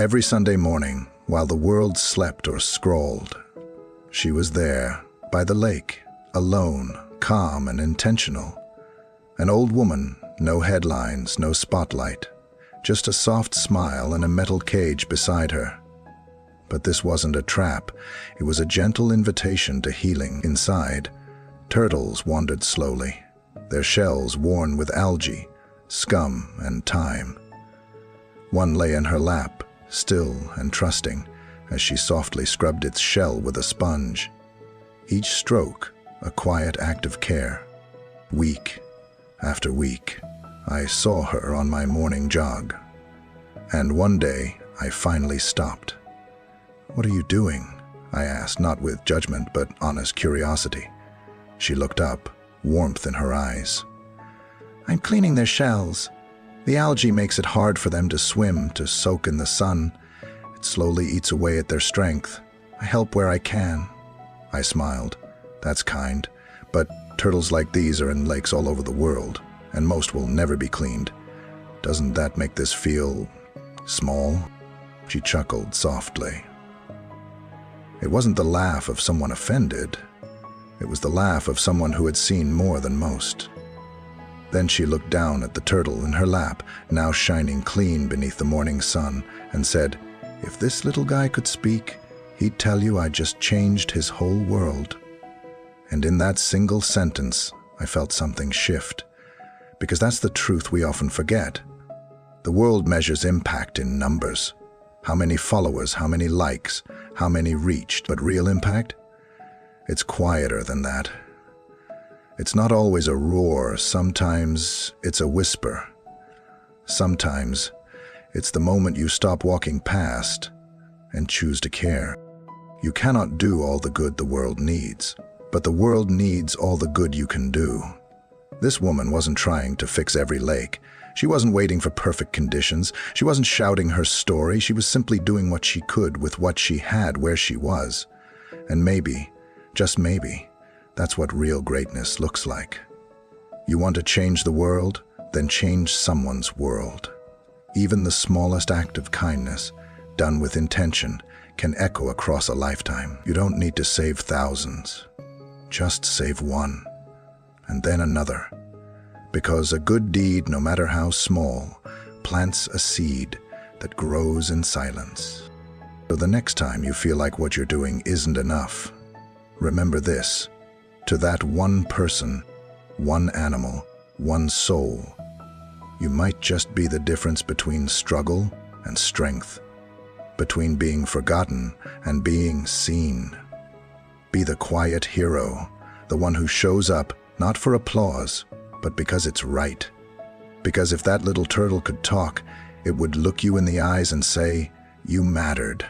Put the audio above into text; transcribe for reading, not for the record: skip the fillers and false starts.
Every Sunday morning, while the world slept or scrawled, she was there, by the lake, alone, calm and intentional. An old woman, no headlines, no spotlight, just a soft smile and a metal cage beside her. But this wasn't a trap, it was a gentle invitation to healing. Inside, turtles wandered slowly, their shells worn with algae, scum and time. One lay in her lap, still and trusting, as she softly scrubbed its shell with a sponge. Each stroke, a quiet act of care. Week after week, I saw her on my morning jog. And one day, I finally stopped. "What are you doing?" I asked, not with judgment, but honest curiosity. She looked up, warmth in her eyes. "I'm cleaning their shells. The algae makes it hard for them to swim, to soak in the sun. It slowly eats away at their strength. I help where I can." I smiled. "That's kind, but turtles like these are in lakes all over the world, and most will never be cleaned. Doesn't that make this feel small?" She chuckled softly. It wasn't the laugh of someone offended. It was the laugh of someone who had seen more than most. Then she looked down at the turtle in her lap, now shining clean beneath the morning sun, and said, "If this little guy could speak, he'd tell you I just changed his whole world." And in that single sentence, I felt something shift, because that's the truth we often forget. The world measures impact in numbers. How many followers, how many likes, how many reached, but real impact? It's quieter than that. It's not always a roar, sometimes it's a whisper. Sometimes it's the moment you stop walking past and choose to care. You cannot do all the good the world needs, but the world needs all the good you can do. This woman wasn't trying to fix every lake. She wasn't waiting for perfect conditions. She wasn't shouting her story. She was simply doing what she could with what she had where she was. And maybe, just maybe, that's what real greatness looks like. You want to change the world? Then change someone's world. Even the smallest act of kindness, done with intention, can echo across a lifetime. You don't need to save thousands. Just save one, and then another. Because a good deed, no matter how small, plants a seed that grows in silence. So the next time you feel like what you're doing isn't enough, remember this: to that one person, one animal, one soul, you might just be the difference between struggle and strength, between being forgotten and being seen. Be the quiet hero, the one who shows up not for applause, but because it's right. Because if that little turtle could talk, it would look you in the eyes and say, "You mattered."